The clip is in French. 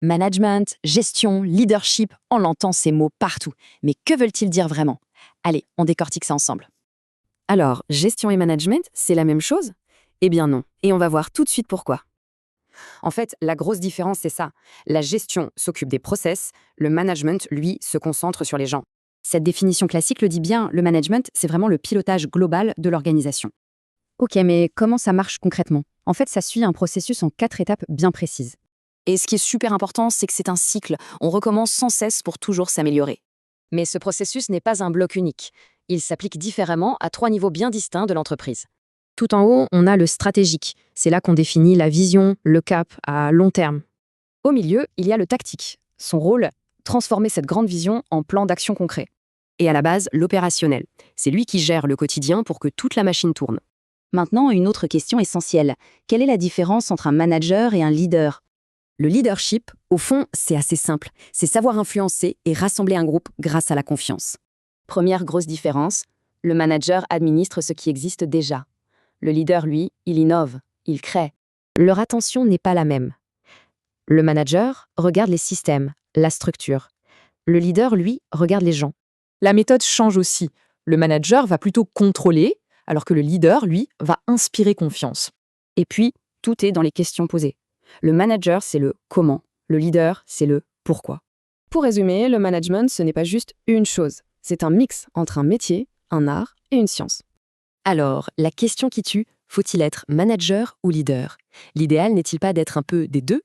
Management, gestion, leadership, on l'entend ces mots partout. Mais que veulent-ils dire vraiment? Allez, on décortique ça ensemble. Alors, gestion et management, c'est la même chose? Eh bien non, et on va voir tout de suite pourquoi. En fait, la grosse différence, c'est ça. La gestion s'occupe des process, le management, lui, se concentre sur les gens. Cette définition classique le dit bien, le management, c'est vraiment le pilotage global de l'organisation. Ok, mais comment ça marche concrètement? En fait, ça suit un processus en 4 étapes bien précises. Et ce qui est super important, c'est que c'est un cycle. On recommence sans cesse pour toujours s'améliorer. Mais ce processus n'est pas un bloc unique. Il s'applique différemment à 3 niveaux bien distincts de l'entreprise. Tout en haut, on a le stratégique. C'est là qu'on définit la vision, le cap à long terme. Au milieu, il y a le tactique. Son rôle, transformer cette grande vision en plan d'action concret. Et à la base, l'opérationnel. C'est lui qui gère le quotidien pour que toute la machine tourne. Maintenant, une autre question essentielle. Quelle est la différence entre un manager et un leader? Le leadership, au fond, c'est assez simple. C'est savoir influencer et rassembler un groupe grâce à la confiance. Première grosse différence, le manager administre ce qui existe déjà. Le leader, lui, il innove, il crée. Leur attention n'est pas la même. Le manager regarde les systèmes, la structure. Le leader, lui, regarde les gens. La méthode change aussi. Le manager va plutôt contrôler, alors que le leader, lui, va inspirer confiance. Et puis, tout est dans les questions posées. Le manager, c'est le comment. Le leader, c'est le pourquoi. Pour résumer, le management, ce n'est pas juste une chose. C'est un mix entre un métier, un art et une science. Alors, la question qui tue, faut-il être manager ou leader? L'idéal n'est-il pas d'être un peu des deux?